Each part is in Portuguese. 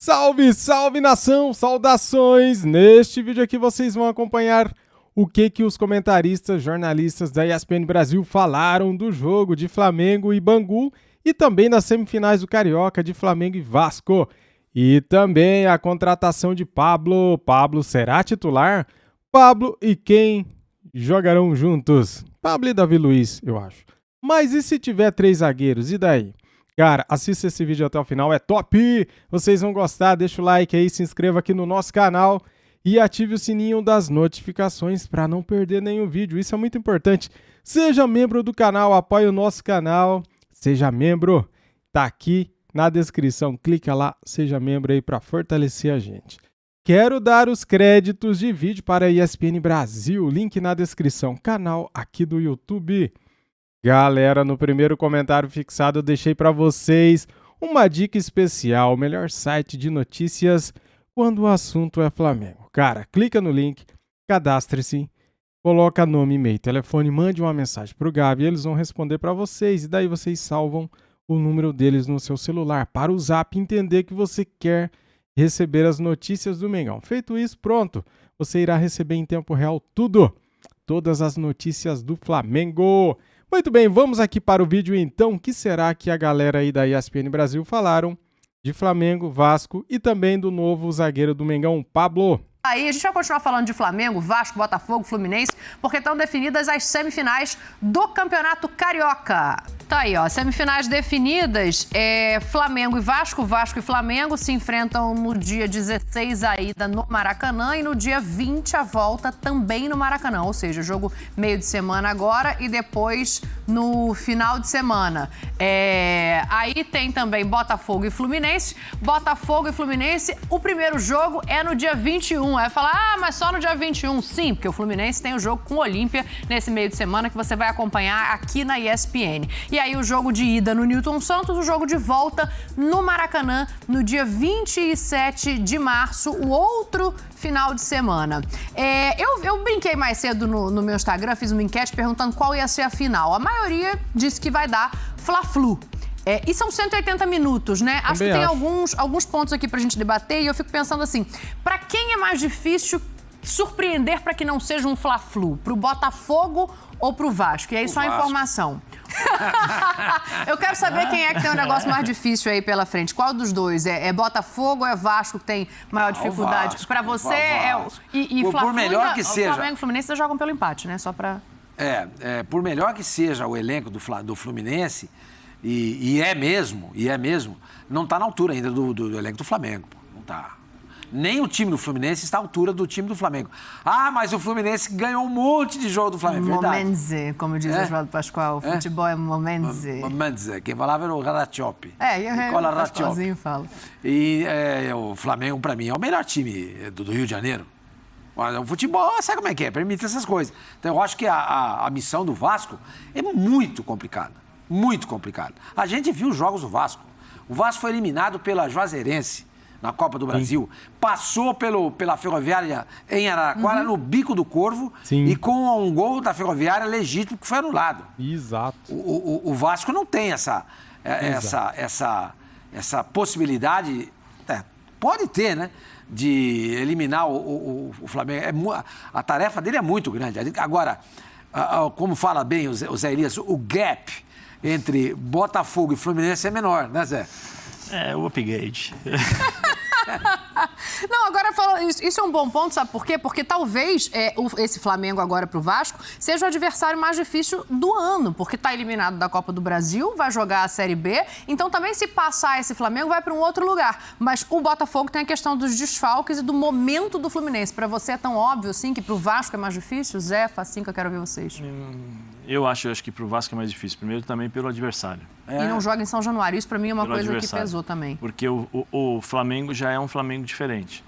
Salve, salve nação, saudações! Neste vídeo aqui vocês vão acompanhar o que os comentaristas, jornalistas da ESPN Brasil falaram do jogo de Flamengo e Bangu e também das semifinais do Carioca de Flamengo e Vasco. E também a contratação de Pablo. Pablo será titular? Pablo e quem jogarão juntos? Pablo e Davi Luiz, eu acho. Mas e se tiver 3 zagueiros, e daí? Cara, assista esse vídeo até o final, é top! Vocês vão gostar, deixa o like aí, se inscreva aqui no nosso canal e ative o sininho das notificações para não perder nenhum vídeo, isso é muito importante. Seja membro do canal, apoie o nosso canal, seja membro, tá aqui na descrição, clica lá, seja membro aí para fortalecer a gente. Quero dar os créditos de vídeo para a ESPN Brasil, link na descrição, canal aqui do YouTube. Galera, no primeiro comentário fixado eu deixei para vocês uma dica especial, o melhor site de notícias quando o assunto é Flamengo. Cara, clica no link, cadastre-se, coloca nome, e-mail, telefone, mande uma mensagem para o Gabi, eles vão responder para vocês e daí vocês salvam o número deles no seu celular para o Zap entender que você quer receber as notícias do Mengão. Feito isso, pronto, você irá receber em tempo real todas as notícias do Flamengo. Muito bem, vamos aqui para o vídeo então. O que será que a galera aí da ESPN Brasil falaram de Flamengo, Vasco e também do novo zagueiro do Mengão, Pablo? Aí a gente vai continuar falando de Flamengo, Vasco, Botafogo, Fluminense, porque estão definidas as semifinais do Campeonato Carioca. Tá aí, ó, semifinais definidas, Flamengo e Vasco, Vasco e Flamengo se enfrentam no dia 16 a ida no Maracanã e no dia 20 a volta também no Maracanã, ou seja, jogo meio de semana agora e depois no final de semana. Aí tem também Botafogo e Fluminense, o primeiro jogo é no dia 21, aí falar, mas só no dia 21, sim, porque o Fluminense tem o jogo com o Olímpia nesse meio de semana que você vai acompanhar aqui na ESPN. E aí o jogo de ida no Newton Santos, o jogo de volta no Maracanã, no dia 27 de março, o outro final de semana. Eu brinquei mais cedo no meu Instagram, fiz uma enquete perguntando qual ia ser a final. A maioria disse que vai dar Fla-Flu. E são 180 minutos, né? Acho que tem alguns pontos aqui pra gente debater e eu fico pensando assim, pra quem é mais difícil surpreender para que não seja um Fla-Flu? Pro Botafogo ou pro Vasco? E aí só a informação. Eu quero saber quem é que tem um negócio mais difícil aí pela frente. Qual dos dois? É Botafogo ou é Vasco que tem maior dificuldade? Para você por melhor que seja. O Flamengo e o Fluminense jogam pelo empate, né? Só para por melhor que seja o elenco do Fluminense, e é mesmo, não está na altura ainda do elenco do Flamengo. Não está. Nem o time do Fluminense está à altura do time do Flamengo. Ah, mas o Fluminense ganhou um monte de jogo do Flamengo. Momenze, como diz o Oswaldo Pascoal. O futebol é momenze. Momenze. Quem falava era o Rattioppi. O Pascoalzinho fala. E o Flamengo, para mim, é o melhor time do Rio de Janeiro. O futebol, sabe como é que é? Permite essas coisas. Então, eu acho que a missão do Vasco é muito complicada. Muito complicada. A gente viu os jogos do Vasco. O Vasco foi eliminado pela Juazeirense na Copa do Brasil, passou pela Ferroviária em Araraquara, no Bico do Corvo, e com um gol da Ferroviária legítimo que foi anulado. Exato. O Vasco não tem essa possibilidade, pode ter, né, de eliminar o Flamengo. A tarefa dele é muito grande. Agora, como fala bem o Zé Elias, o gap entre Botafogo e Fluminense é menor, né, Zé? O upgrade. Não, agora isso é um bom ponto, sabe por quê? Porque talvez esse Flamengo agora pro Vasco seja o adversário mais difícil do ano, porque tá eliminado da Copa do Brasil, vai jogar a Série B, então também se passar esse Flamengo vai para um outro lugar. Mas o Botafogo tem a questão dos desfalques e do momento do Fluminense. Para você é tão óbvio assim que pro Vasco é mais difícil? Zé, Facinca, eu quero ouvir vocês. Eu acho que pro Vasco é mais difícil. Primeiro também pelo adversário. E não joga em São Januário. Isso para mim é uma coisa que pesou também. Porque o Flamengo já é um Flamengo diferente.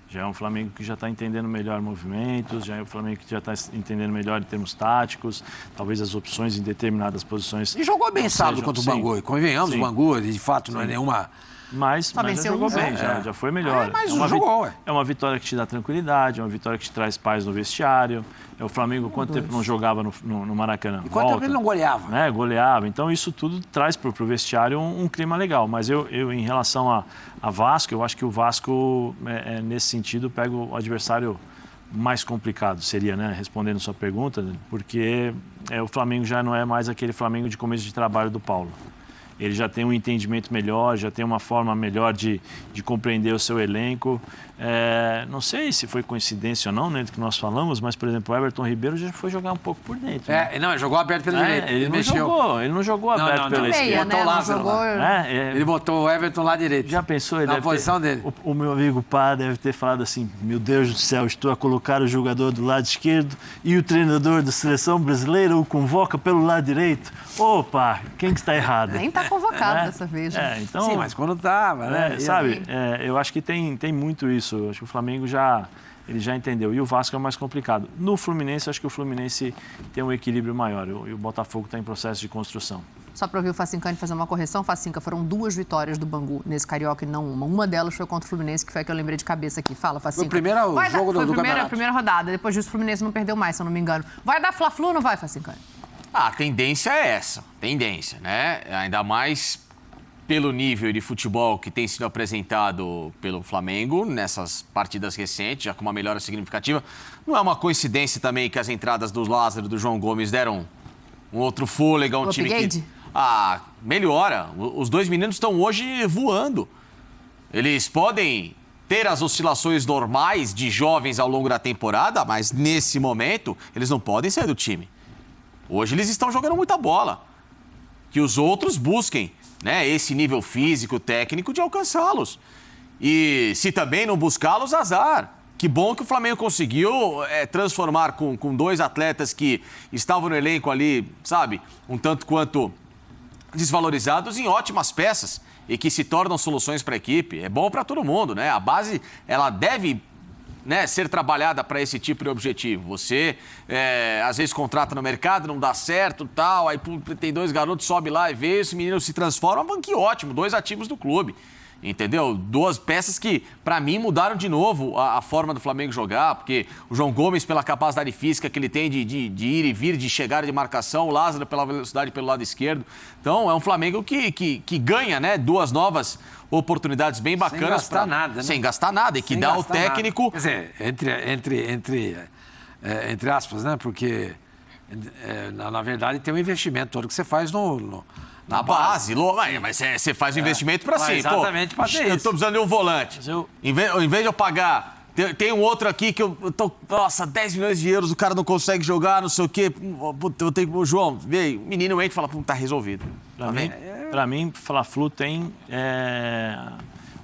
Já é um Flamengo que já está entendendo melhor movimentos, já é um Flamengo que já está entendendo melhor em termos táticos, talvez as opções em determinadas posições. E jogou bem sábado contra o Bangu. Convenhamos, o Bangu, de fato, não é nenhuma Mas já jogou bem, já foi melhor. Mas jogou, é uma vitória que te dá tranquilidade, é uma vitória que te traz paz no vestiário. O Flamengo, quanto tempo não jogava no Maracanã? E quanto tempo ele não goleava? Né? Goleava. Então, isso tudo traz para o vestiário um clima legal. Mas eu, em relação a Vasco, eu acho que o Vasco, nesse sentido, pega o adversário mais complicado, seria, né? Respondendo sua pergunta, porque o Flamengo já não é mais aquele Flamengo de começo de trabalho do Paulo. Ele já tem um entendimento melhor, já tem uma forma melhor de compreender o seu elenco. Não sei se foi coincidência ou não, né, do que nós falamos, mas, por exemplo, o Everton Ribeiro já foi jogar um pouco por dentro. Né? Não, ele jogou aberto pela direita. Ele não jogou aberto pela esquerda. Né? Não jogou... Ele botou o Everton lá direito. Já pensou? Ele na posição dele. O meu amigo Pá deve ter falado assim, meu Deus do céu, estou a colocar o jogador do lado esquerdo e o treinador da seleção brasileira o convoca pelo lado direito. Opa, quem que está errado? Nem está convocado dessa vez. Então, sim, mas quando estava, né? Sabe, eu acho que tem muito isso. Eu acho que o Flamengo ele já entendeu. E o Vasco é mais complicado. No Fluminense, eu acho que o Fluminense tem um equilíbrio maior. E o Botafogo está em processo de construção. Só para ouvir o Facincani fazer uma correção, Facinca, foram 2 vitórias do Bangu nesse Carioca e não uma. Uma delas foi contra o Fluminense, que foi a que eu lembrei de cabeça aqui. Fala, Facinca. Foi o primeiro jogo do campeonato. Foi a primeira rodada. Depois disso, o Fluminense não perdeu mais, se eu não me engano. Vai dar Fla-Flu ou não vai, Facincani? A tendência é essa. Tendência, né? Ainda mais pelo nível de futebol que tem sido apresentado pelo Flamengo nessas partidas recentes, já com uma melhora significativa. Não é uma coincidência também que as entradas do Lázaro e do João Gomes deram um outro fôlego a um time que... melhora. Os 2 meninos estão hoje voando. Eles podem ter as oscilações normais de jovens ao longo da temporada, mas nesse momento eles não podem sair do time. Hoje eles estão jogando muita bola. Que os outros busquem, né, esse nível físico, técnico de alcançá-los. E se também não buscá-los, azar. Que bom que o Flamengo conseguiu transformar com 2 atletas que estavam no elenco ali, sabe, um tanto quanto desvalorizados, em ótimas peças e que se tornam soluções para a equipe. É bom para todo mundo, né? A base, ela deve... ser trabalhada para esse tipo de objetivo. Você, às vezes, contrata no mercado, não dá certo, tal, aí tem 2 garotos, sobe lá e vê, esse menino se transforma, que ótimo, 2 ativos do clube. Entendeu? 2 peças que, para mim, mudaram de novo a forma do Flamengo jogar, porque o João Gomes, pela capacidade física que ele tem de ir e vir, de chegar de marcação, o Lázaro pela velocidade pelo lado esquerdo. Então, é um Flamengo que ganha, né, 2 novas oportunidades bem bacanas. Sem gastar nada, né? Sem gastar nada, e que dá ao técnico... Nada. Quer dizer, entre aspas, né? Porque, na verdade, tem um investimento todo que você faz na base, mas você faz um investimento para si. Exatamente, para ter isso. Eu estou precisando de um volante. Em vez de eu pagar, tem um outro aqui que eu tô... Nossa, 10 milhões de euros, o cara não consegue jogar, não sei o quê. Eu tenho que... O João, veio, o menino entra e fala, tá resolvido. Para mim, Fla-Flu tem...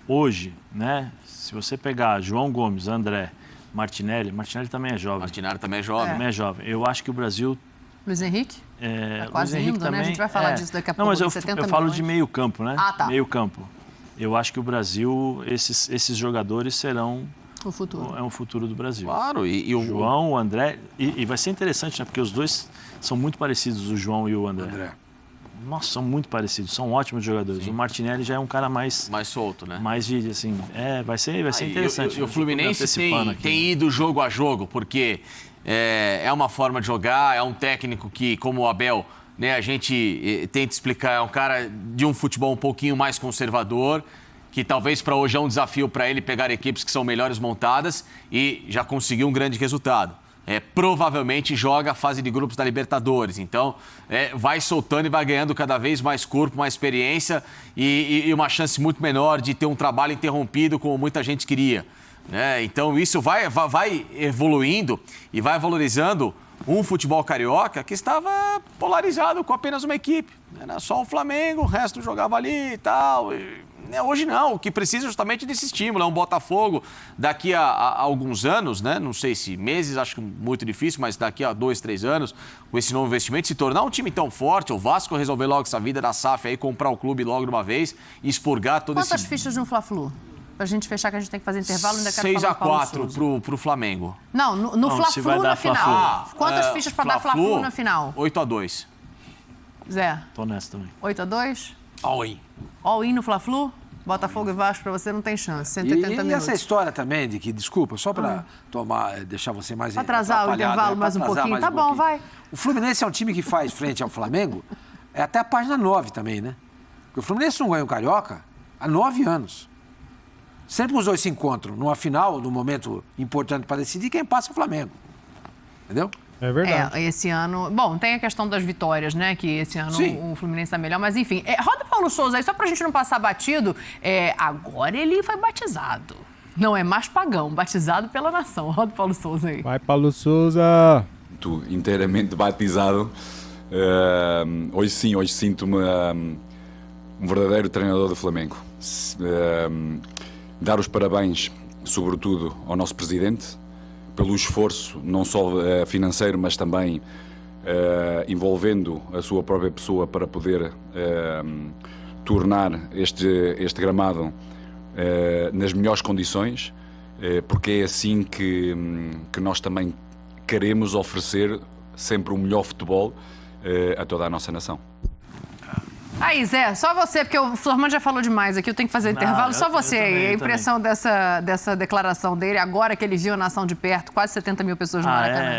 hoje, né? Se você pegar João Gomes, André, Martinelli também é jovem. Martinelli também é jovem. Também é jovem. Eu acho que o Brasil... Luiz Henrique? Tá quase indo, também, né? A gente vai falar disso daqui a pouco. Não, mas eu falo de meio campo, né? Tá. Meio campo. Eu acho que o Brasil, esses jogadores serão... O futuro. É um futuro do Brasil. Claro. E o João, o André... E vai ser interessante, né? Porque os 2 são muito parecidos, o João e o André. Nossa, são muito parecidos. São ótimos jogadores. Sim. O Martinelli já é um cara mais solto, né? Mais de, assim... Vai ser interessante. E o Fluminense tem ido jogo a jogo, porque... É uma forma de jogar, é um técnico que, como o Abel, né, a gente tenta explicar, é um cara de um futebol um pouquinho mais conservador, que talvez para hoje é um desafio para ele pegar equipes que são melhores montadas e já conseguiu um grande resultado. Provavelmente joga a fase de grupos da Libertadores, então vai soltando e vai ganhando cada vez mais corpo, mais experiência e uma chance muito menor de ter um trabalho interrompido como muita gente queria. Então isso vai evoluindo e vai valorizando um futebol carioca que estava polarizado com apenas uma equipe. Era só o Flamengo, o resto jogava ali e tal. Hoje não, o que precisa justamente desse estímulo. É um Botafogo daqui a alguns anos, né? Não sei se meses, acho que muito difícil, mas daqui a 2, 3 anos, com esse novo investimento, se tornar um time tão forte, o Vasco resolver logo essa vida da SAF aí, comprar o clube logo de uma vez e expurgar todo Quantas fichas de um Fla-Flu? Pra gente fechar, que a gente tem que fazer intervalo, ainda quero falar 6-4 pro Flamengo. Não, no Fla-Flu na final. Quantas fichas pra dar Fla-Flu na final? 8-2. Zé? Tô nessa também. 8-2? All-in. All-in no Fla-Flu? Botafogo e Vasco pra você não tem chance, 180 minutos. E essa história também de que, desculpa, só pra deixar você mais... Pra atrasar o intervalo mais um pouquinho, tá bom, vai. O Fluminense é um time que faz frente ao Flamengo, é até a página 9 também, né? Porque o Fluminense não ganha o Carioca há 9 anos. Sempre que os dois se encontram numa final, num momento importante para decidir, quem passa é o Flamengo. Entendeu? É verdade. Esse ano... Bom, tem a questão das vitórias, né? Que esse ano o Fluminense tá melhor. Mas, enfim, roda o Paulo Souza aí, só pra gente não passar batido. Agora ele foi batizado. Não é mais pagão, batizado pela nação. Roda o Paulo Souza aí. Vai, Paulo Souza. Inteiramente batizado. Hoje sim, hoje sinto-me um verdadeiro treinador do Flamengo. Dar os parabéns, sobretudo, ao nosso presidente, pelo esforço, não só financeiro, mas também envolvendo a sua própria pessoa para poder tornar este gramado nas melhores condições, porque é assim que nós também queremos oferecer sempre o melhor futebol a toda a nossa nação. Aí, Zé, só você, porque o Florman já falou demais aqui, eu tenho que fazer intervalo. Só você aí, a impressão dessa declaração dele, agora que ele viu a nação de perto, quase 70 mil pessoas no Maracanã.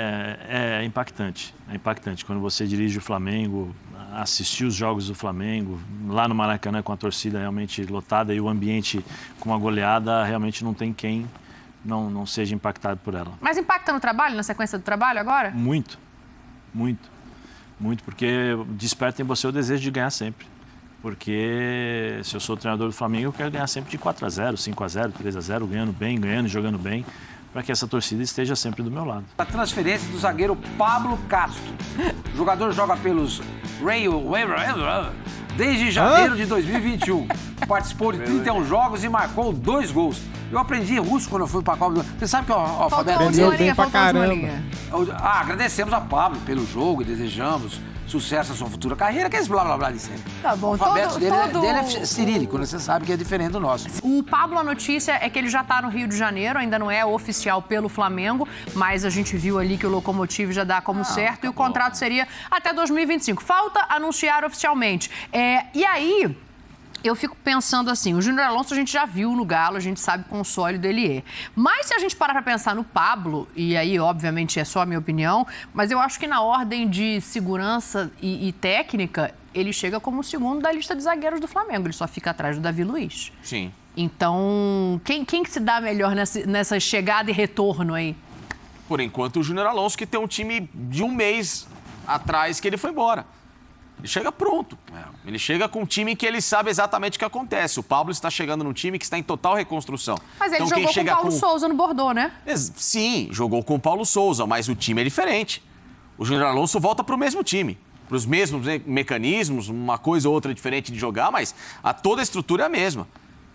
É impactante, é impactante. Quando você dirige o Flamengo, assistir os jogos do Flamengo, lá no Maracanã com a torcida realmente lotada e o ambiente com uma goleada, realmente não tem quem não seja impactado por ela. Mas impacta no trabalho, na sequência do trabalho agora? Muito, muito. Muito, porque desperta em você o desejo de ganhar sempre. Porque se eu sou o treinador do Flamengo, eu quero ganhar sempre de 4-0, 5-0, 3-0, ganhando bem, ganhando e jogando bem, para que essa torcida esteja sempre do meu lado. A transferência do zagueiro Pablo Castro. O jogador joga pelos Rail desde janeiro de 2021. Participou de 31 jogos e marcou 2 gols. Eu aprendi russo quando eu fui para a Copa. Você sabe que o alfabeto... Aprendeu bem pra caramba. Agradecemos a Pablo pelo jogo e desejamos sucesso na sua futura carreira, que é esse blá blá blá de sempre. Tá bom. O alfabeto dele é cirílico, né? Você sabe que é diferente do nosso. O Pablo, a notícia é que ele já está no Rio de Janeiro, ainda não é oficial pelo Flamengo, mas a gente viu ali que o Locomotive já dá como certo e o contrato seria até 2025. Falta anunciar oficialmente. E aí... Eu fico pensando assim, o Júnior Alonso a gente já viu no Galo, a gente sabe quão sólido ele é. Mas se a gente parar para pensar no Pablo, e aí obviamente é só a minha opinião, mas eu acho que na ordem de segurança e técnica, ele chega como o segundo da lista de zagueiros do Flamengo, ele só fica atrás do Davi Luiz. Sim. Então, quem que se dá melhor nessa chegada e retorno aí? Por enquanto, o Júnior Alonso, que tem um time de um mês atrás que ele foi embora. Ele chega pronto. Ele chega com um time que ele sabe exatamente o que acontece. O Pablo está chegando num time que está em total reconstrução. Mas ele jogou com o Paulo Souza no Bordeaux, né? Sim, jogou com o Paulo Souza, mas o time é diferente. O Júnior Alonso volta para o mesmo time, para os mesmos mecanismos, uma coisa ou outra diferente de jogar, mas toda a estrutura é a mesma.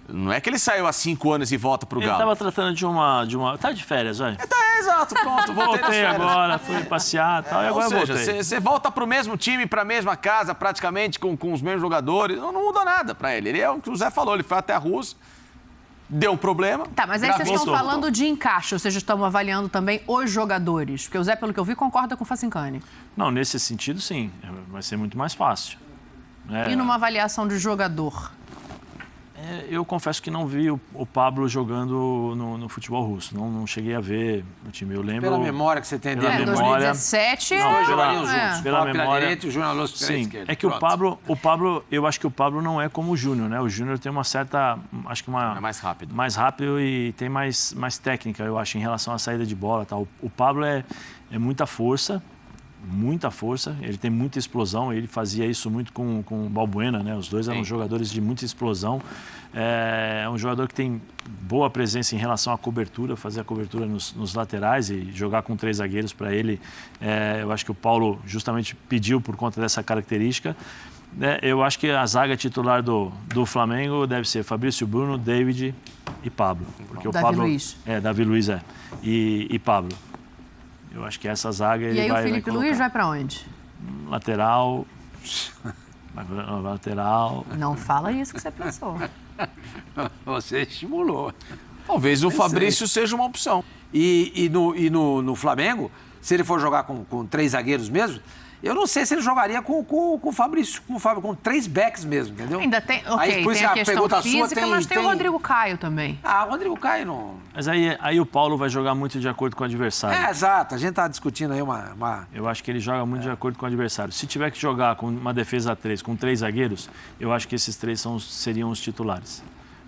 Não é que ele saiu há 5 anos e volta pro Galo. Ele estava tratando de uma... Tá de férias, olha. Exato, pronto. Voltei agora, fui passear e tal, e agora voltei. Você volta pro mesmo time, pra mesma casa, praticamente, com os mesmos jogadores. Não muda nada pra ele. Ele é o que o Zé falou, ele foi até a Rússia, deu um problema. Tá, mas aí vocês estão falando de encaixe, ou seja, estão avaliando também os jogadores. Porque o Zé, pelo que eu vi, concorda com o Facincani. Não, nesse sentido, sim. Vai ser muito mais fácil. E numa avaliação de jogador? Eu confesso que não vi o Pablo jogando no futebol russo. Não cheguei a ver o time. Eu lembro... Pela memória que você tem dele. Em 2017... Pela memória... Direita, e o Júnior Alonso pela esquerda. É que o Pablo... Eu acho que o Pablo não é como o Júnior, né? O Júnior tem uma certa... Acho que uma... É mais rápido. Mais rápido e tem mais técnica, eu acho, em relação à saída de bola e tal. O Pablo é muita força. Muita força, ele tem muita explosão, ele fazia isso muito com o Balbuena, né? Os dois eram jogadores de muita explosão. É um jogador que tem boa presença em relação à cobertura, fazer a cobertura nos laterais e jogar com 3 zagueiros para ele. Eu acho que o Paulo justamente pediu por conta dessa característica. Eu acho que a zaga titular do Flamengo deve ser Fabrício, Bruno, David e Pablo. Porque o Pablo, Luiz. Davi Luiz e Pablo. Eu acho que essa zaga ele vai... E aí o Felipe Luiz vai para onde? Lateral. Não fala isso que você pensou. Você estimulou. Talvez o Fabrício seja uma opção. E no Flamengo, se ele for jogar com 3 zagueiros mesmo, Eu não sei se ele jogaria com o Fabrício, com 3 backs mesmo, entendeu? Ainda tem, Aí, por isso tem a a questão pergunta física, sua mas tem o Rodrigo Caio também. Ah, o Rodrigo Caio não... Mas aí o Paulo vai jogar muito de acordo com o adversário. Exato. A gente tá discutindo aí uma... Eu acho que ele joga muito de acordo com o adversário. Se tiver que jogar com uma defesa a 3, com 3 zagueiros, eu acho que esses 3 seriam os titulares.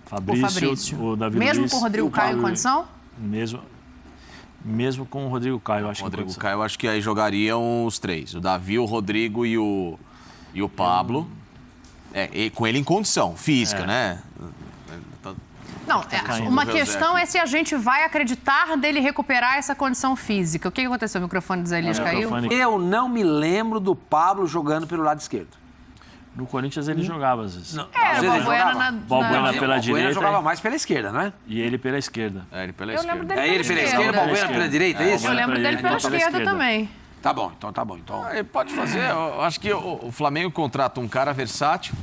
Fabrício, o Davi Mesmo Luiz, com o Rodrigo Caio em condição? Mesmo com o Rodrigo Caio, eu acho que Rodrigo Caio, eu acho que aí jogariam os 3. O Davi, o Rodrigo e o Pablo. E com ele em condição física, né? Não, uma questão é se a gente vai acreditar dele recuperar essa condição física. O que aconteceu? O microfone do Zé Elias caiu? Eu não me lembro do Pablo jogando pelo lado esquerdo. No Corinthians ele jogava às vezes. O Balbuena Balbuena pela direita. Ele jogava mais pela esquerda, não é? E ele pela esquerda. Ele pela Eu esquerda. lembro dele Ele pela esquerda, o Balbuena pela direita, é isso? Eu lembro dele pela esquerda também. Tá bom. Ele pode fazer. Eu acho que o Flamengo contrata um cara versátil.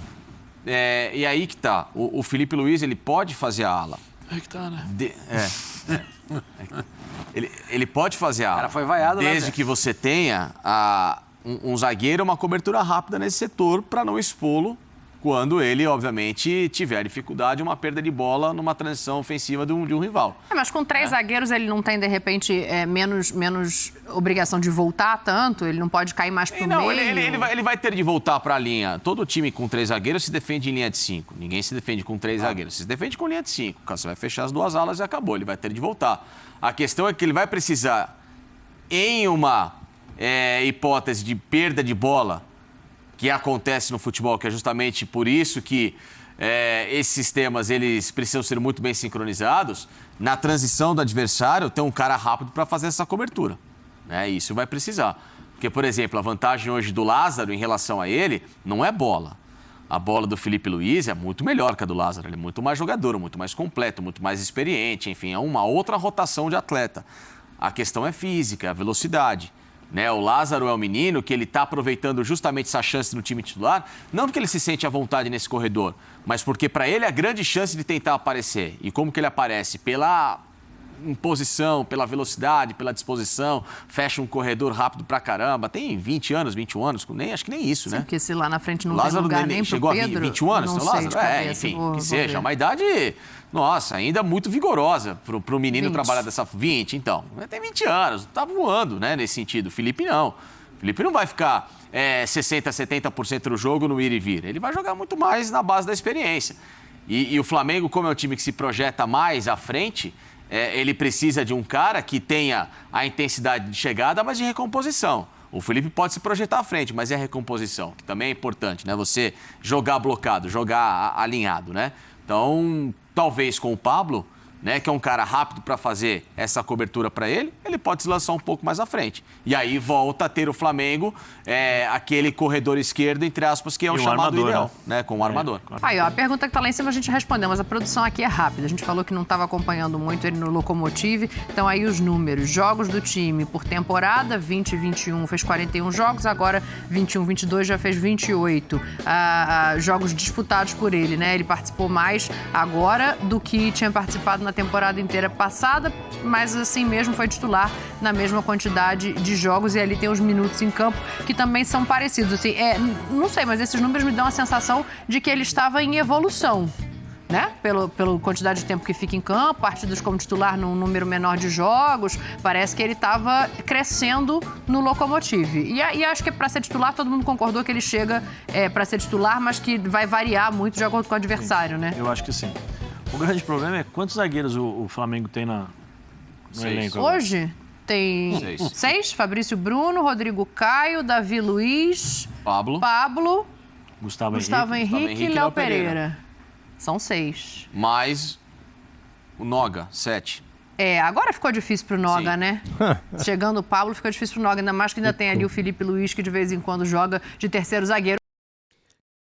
E aí que tá. O Felipe Luiz, ele pode fazer a ala. Aí que tá, né? Ele pode fazer a ala. O cara foi vaiado, né, desde Zé? que você tenha um zagueiro, uma cobertura rápida nesse setor para não expô-lo quando ele, obviamente, tiver dificuldade, uma perda de bola numa transição ofensiva de um rival. Mas com 3 zagueiros ele não tem, de repente, menos obrigação de voltar tanto? Ele não pode cair mais pro meio? Ele vai ter de voltar para a linha. Todo time com 3 zagueiros se defende em linha de 5. Ninguém se defende com 3 zagueiros. Se defende com linha de 5. Você vai fechar as 2 alas e acabou. Ele vai ter de voltar. A questão é que ele vai precisar, em uma hipótese de perda de bola, que acontece no futebol, que é justamente por isso que esses sistemas eles precisam ser muito bem sincronizados, na transição do adversário tem um cara rápido para fazer essa cobertura. Isso vai precisar. Porque, por exemplo, a vantagem hoje do Lázaro em relação a ele não é bola. A bola do Felipe Luiz é muito melhor que a do Lázaro. Ele é muito mais jogador, muito mais completo, muito mais experiente. Enfim, é uma outra rotação de atleta. A questão é física, a velocidade. O Lázaro é um menino que ele está aproveitando justamente essa chance no time titular, não porque ele se sente à vontade nesse corredor, mas porque para ele é a grande chance de tentar aparecer. E como que ele aparece? Pela imposição, pela velocidade, pela disposição, fecha um corredor rápido pra caramba. Tem 20 anos, 21 anos, acho que nem isso, né? Porque se lá na frente não Lázaro tem lugar nem pro chegou Pedro... a 21 anos, não seu sei Lázaro? de cabeça, Enfim, vou que seja. ver. Uma idade, nossa, ainda muito vigorosa pro menino 20. trabalhar dessa... 20, então. Tem 20 anos, tá voando, né, nesse sentido. O Felipe não. O Felipe não vai ficar 60%, 70% do jogo no ir e vir. Ele vai jogar muito mais na base da experiência. E o Flamengo, como é um time que se projeta mais à frente... ele precisa de um cara que tenha a intensidade de chegada, mas de recomposição. O Felipe pode se projetar à frente, mas é a recomposição, que também é importante, né? Você jogar blocado, jogar alinhado, né? Então, talvez com o Pablo, né, que é um cara rápido para fazer essa cobertura para ele pode se lançar um pouco mais à frente. E aí volta a ter o Flamengo, aquele corredor esquerdo, entre aspas, que é o chamado armador, ideal, né? Com o armador. Aí, ó, a pergunta que tá lá em cima a gente respondeu, mas a produção aqui é rápida. A gente falou que não estava acompanhando muito ele no Locomotive. Então aí os números. Jogos do time por temporada, 20 e 21 fez 41 jogos, agora 21, 22 já fez 28 jogos disputados por ele, né? Ele participou mais agora do que tinha participado na temporada inteira passada, mas assim mesmo foi titular na mesma quantidade de jogos e ali tem os minutos em campo que também são parecidos. Assim, não sei, mas esses números me dão a sensação de que ele estava em evolução, né? Pela quantidade de tempo que fica em campo, partidas como titular num número menor de jogos, parece que ele estava crescendo no Locomotive. E acho que para ser titular, todo mundo concordou que ele chega para ser titular, mas que vai variar muito de acordo com o adversário, né? Eu acho que sim. O grande problema é quantos zagueiros o Flamengo tem no elenco agora? Hoje tem 6, Fabrício Bruno, Rodrigo Caio, Davi Luiz, Pablo, Gustavo Henrique e Léo Pereira. São 6. Mais o Noga, 7. Agora ficou difícil pro Noga, né? Chegando o Pablo, ficou difícil pro Noga, ainda mais que ainda tem ali o Felipe Luiz, que de vez em quando joga de terceiro zagueiro.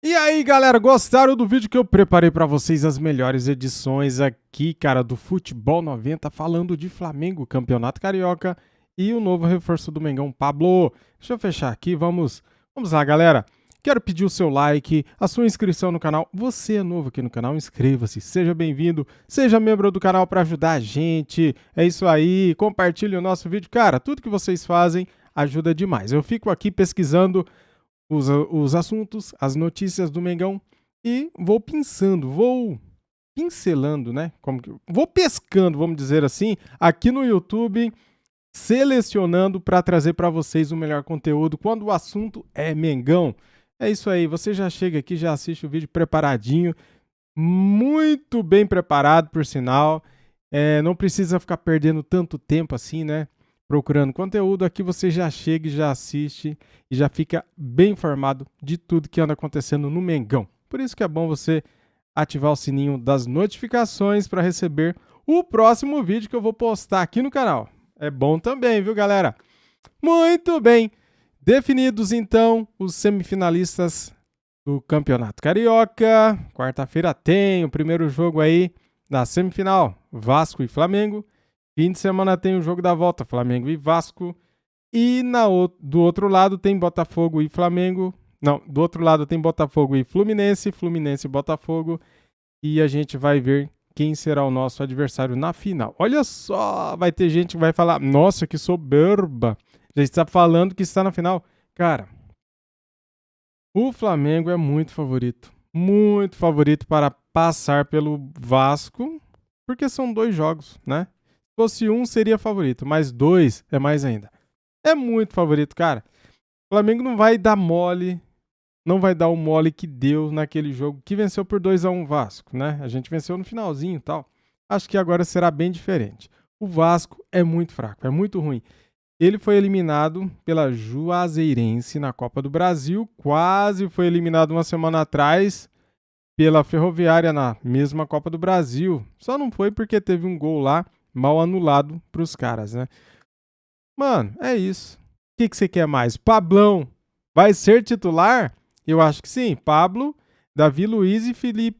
E aí, galera, gostaram do vídeo que eu preparei pra vocês? As melhores edições aqui, cara, do Futebol 90, falando de Flamengo, Campeonato Carioca e o novo reforço do Mengão, Pablo. Deixa eu fechar aqui, vamos lá, galera. Quero pedir o seu like, a sua inscrição no canal. Você é novo aqui no canal, inscreva-se, seja bem-vindo, seja membro do canal para ajudar a gente. É isso aí, compartilhe o nosso vídeo. Cara, tudo que vocês fazem ajuda demais. Eu fico aqui pesquisando os assuntos, as notícias do Mengão e vou pincelando, né? Vou pescando, vamos dizer assim, aqui no YouTube, selecionando para trazer para vocês o melhor conteúdo quando o assunto é Mengão. É isso aí, você já chega aqui, já assiste o vídeo preparadinho, muito bem preparado, por sinal. Não precisa ficar perdendo tanto tempo assim, né? Procurando conteúdo. Aqui você já chega e já assiste e já fica bem informado de tudo que anda acontecendo no Mengão. Por isso que é bom você ativar o sininho das notificações para receber o próximo vídeo que eu vou postar aqui no canal. É bom também, viu, galera? Muito bem. Definidos, então, os semifinalistas do Campeonato Carioca. Quarta-feira tem o primeiro jogo aí da semifinal, Vasco e Flamengo. Fim de semana tem o jogo da volta, Flamengo e Vasco. E do outro lado tem Botafogo e Flamengo. Não, do outro lado tem Botafogo e Fluminense, Fluminense e Botafogo. E a gente vai ver quem será o nosso adversário na final. Olha só, vai ter gente que vai falar, nossa, que soberba. Já está falando que está na final. Cara, o Flamengo é muito favorito para passar pelo Vasco, porque são 2 jogos, né? Se fosse 1, seria favorito, mas 2 é mais ainda. É muito favorito, cara. O Flamengo não vai dar mole, não vai dar o mole que deu naquele jogo, que venceu por 2-1 o Vasco, né? A gente venceu no finalzinho e tal. Acho que agora será bem diferente. O Vasco é muito fraco, é muito ruim. Ele foi eliminado pela Juazeirense na Copa do Brasil, quase foi eliminado uma semana atrás pela Ferroviária na mesma Copa do Brasil. Só não foi porque teve um gol lá mal anulado para os caras, né? Mano, é isso. O que você quer mais? Pablão vai ser titular? Eu acho que sim. Pablo, Davi Luiz e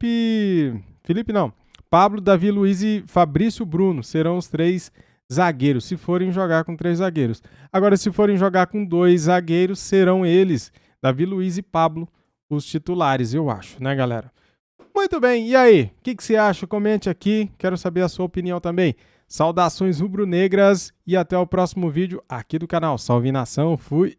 Pablo, Davi Luiz e Fabrício Bruno serão os 3 zagueiros, se forem jogar com 3 zagueiros. Agora, se forem jogar com 2 zagueiros, serão eles, Davi Luiz e Pablo, os titulares, eu acho, né, galera? Muito bem, e aí? O que você acha? Comente aqui, quero saber a sua opinião também. Saudações rubro-negras e até o próximo vídeo aqui do canal. Salve nação, fui!